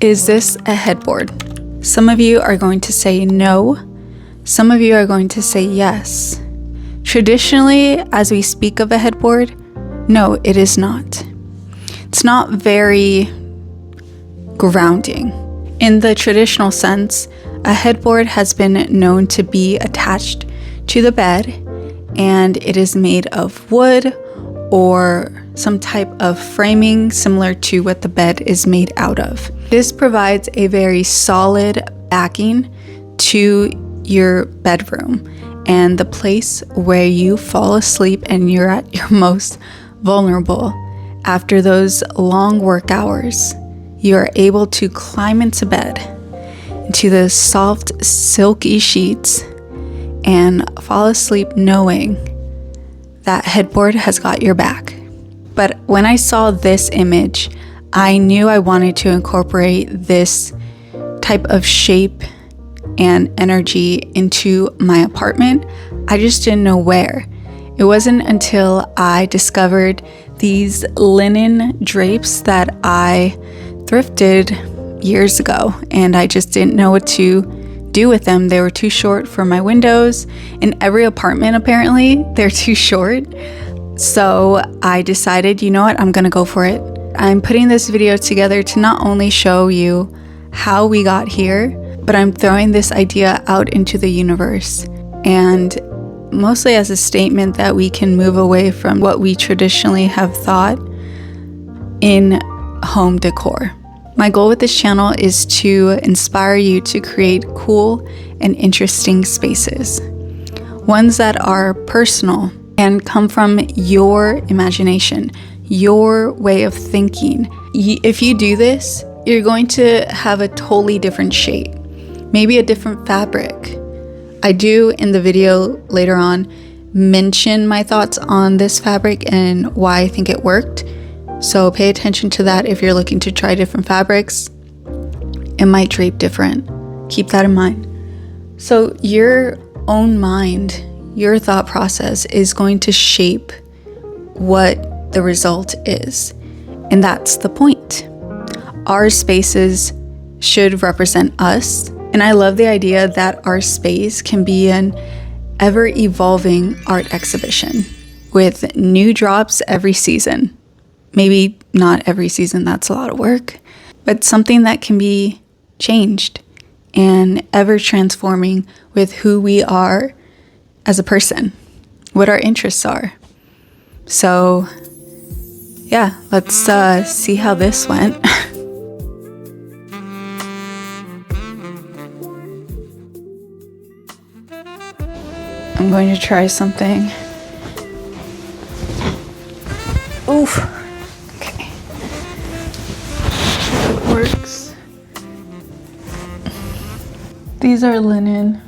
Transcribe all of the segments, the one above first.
Is this a headboard? Some of you are going to say no. Some of you are going to say yes. Traditionally, as we speak of a headboard, no, it is not. It's not very grounding. In the traditional sense, a headboard has been known to be attached to the bed, and it is made of wood or some type of framing similar to what the bed is made out of. This provides a very solid backing to your bedroom and the place where you fall asleep and you're at your most vulnerable. After those long work hours, you are able to climb into bed, into the soft, silky sheets, and fall asleep knowing that headboard has got your back. But when I saw this image, I knew I wanted to incorporate this type of shape and energy into my apartment. I just didn't know where. It wasn't until I discovered these linen drapes that I thrifted years ago, and I just didn't know what to do with them. They were too short for my windows. In every apartment, apparently, they're too short. So I decided, you know what, I'm gonna go for it. I'm putting this video together to not only show you how we got here, but I'm throwing this idea out into the universe, and mostly as a statement that we can move away from what we traditionally have thought in home decor. My goal with this channel is to inspire you to create cool and interesting spaces, ones that are personal and come from your imagination, your way of thinking. If you do this, you're going to have a totally different shape, maybe a different fabric. I do in the video later on mention my thoughts on this fabric and why I think it worked. So pay attention to that if you're looking to try different fabrics. It might drape different. Keep that in mind. So your own mind, your thought process is going to shape what the result is. And that's the point. Our spaces should represent us. And I love the idea that our space can be an ever-evolving art exhibition with new drops every season. Maybe not every season, that's a lot of work, but something that can be changed and ever transforming with who we are as a person, what our interests are. So yeah, let's see how this went. I'm going to try something. Oof. Okay. It works. These are linen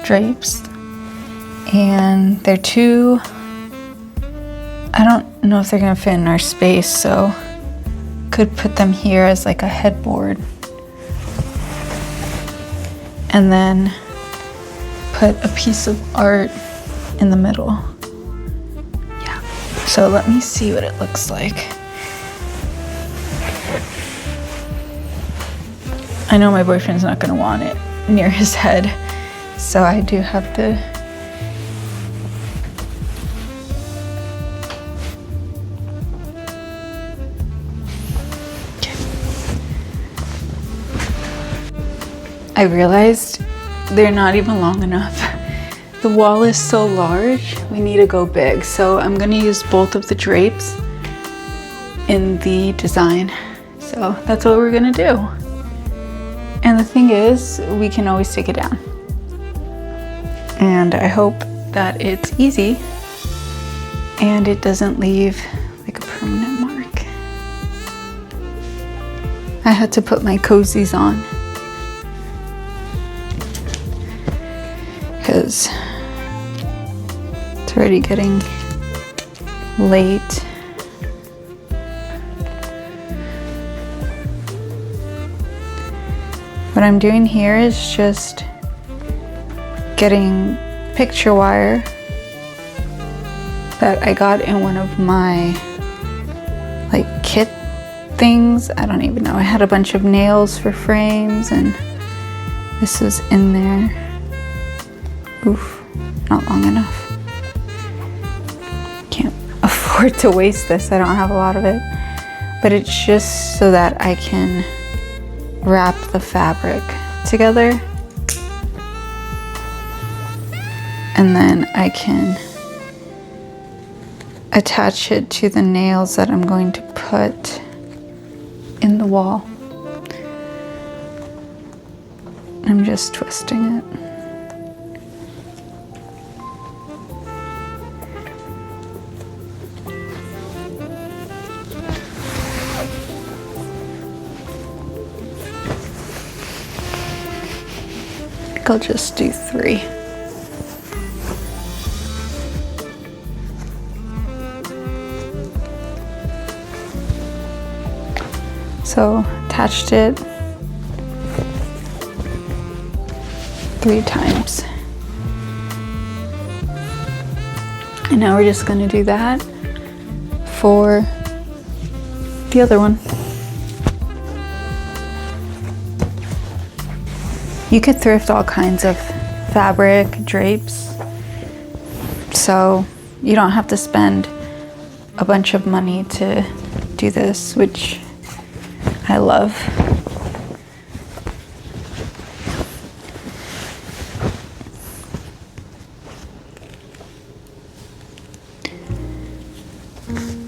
drapes, and they're too, I don't know if they're gonna fit in our space, so could put them here as like a headboard. And then put a piece of art in the middle. Yeah. So let me see what it looks like. I know my boyfriend's not gonna want it near his head, so I do have to. I realized they're not even long enough. The wall is so large, we need to go big. So I'm gonna use both of the drapes in the design. So that's what we're gonna do. And the thing is, we can always take it down. And I hope that it's easy and it doesn't leave like a permanent mark. I had to put my cozies on because it's already getting late. What I'm doing here is just getting picture wire that I got in one of my like kit things. I don't even know. I had a bunch of nails for frames, and this was in there. Oof, not long enough. Can't afford to waste this. I don't have a lot of it. But it's just so that I can wrap the fabric together. And then I can attach it to the nails that I'm going to put in the wall. I'm just twisting it. I'll just do 3. So attached it 3 times. And now we're just going to do that for the other one. You could thrift all kinds of fabric, drapes, so you don't have to spend a bunch of money to do this, which I love.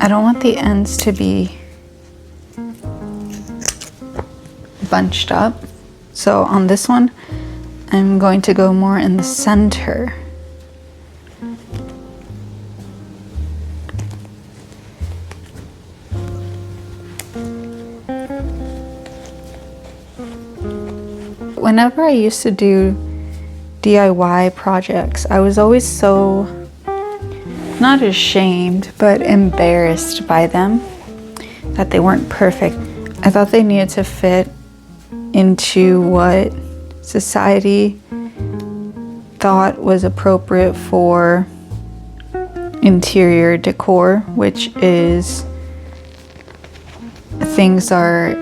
I don't want the ends to be bunched up. So on this one, I'm going to go more in the center. Whenever I used to do DIY projects, I was always so, not ashamed, but embarrassed by them, that they weren't perfect. I thought they needed to fit into what society thought was appropriate for interior decor, which is things are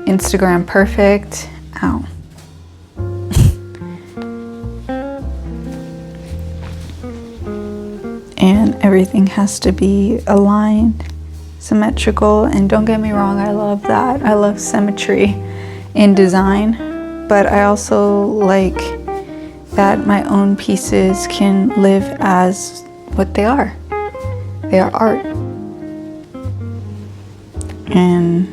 Instagram perfect. Ow. And everything has to be aligned, symmetrical, and don't get me wrong, I love that. I love symmetry in design, but I also like that my own pieces can live as what they are. They are art. And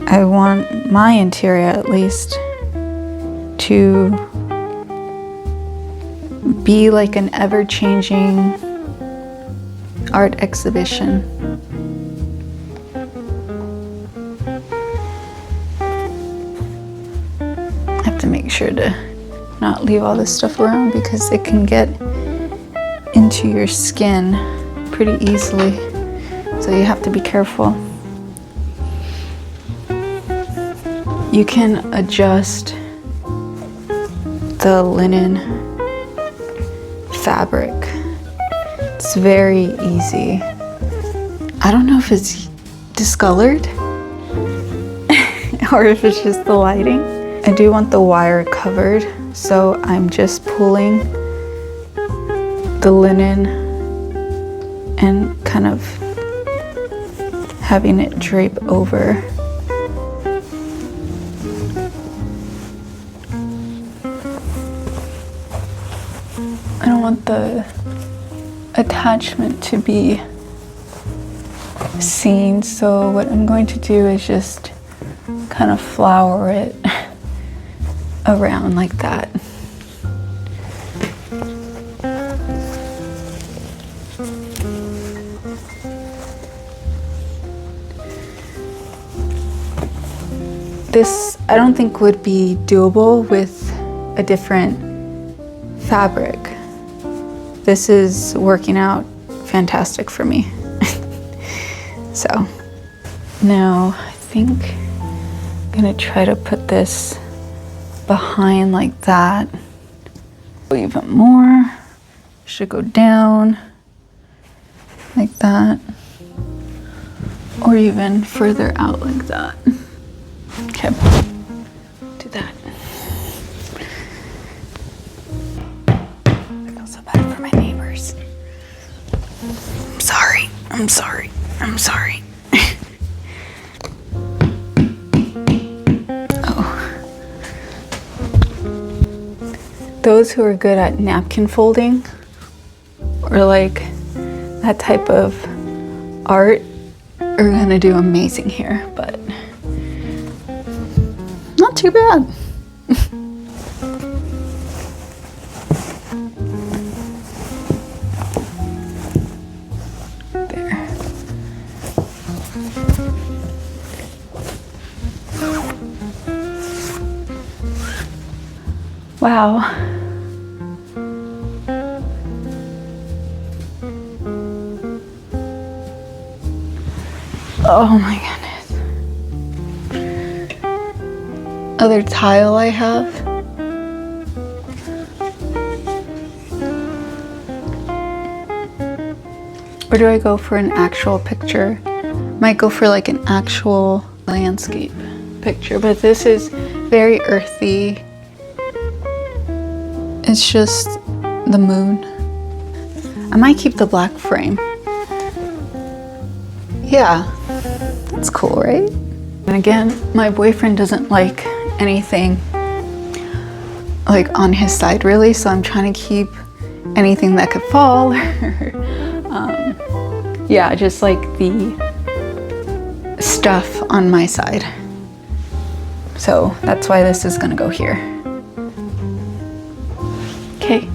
I want my interior, at least, to be like an ever-changing art exhibition. I have to make sure to not leave all this stuff around because it can get into your skin pretty easily, so you have to be careful. You can adjust the linen fabric. It's very easy. I don't know if it's discolored or if it's just the lighting. I do want the wire covered, so I'm just pulling the linen and kind of having it drape over. I don't want the attachment to be seen, so what I'm going to do is just kind of flower it around like that. This I don't think would be doable with a different fabric. This is working out fantastic for me. So now I think I'm gonna try to put this behind like that. Even more. Should go down like that. Or even further out like that. Okay, do that. I feel so bad for my neighbors. I'm sorry, I'm sorry, I'm sorry. Oh. Those who are good at napkin folding or like that type of art are gonna do amazing here, but not too bad. There. Wow. Oh my goodness. Other tile I have. Or do I go for an actual picture? Might go for like an actual landscape picture, but this is very earthy. It's just the moon. I might keep the black frame. Yeah, that's cool, right? And again, my boyfriend doesn't like anything like on his side really, so I'm trying to keep anything that could fall. Yeah, just like the stuff on my side. So that's why this is gonna go here. Okay.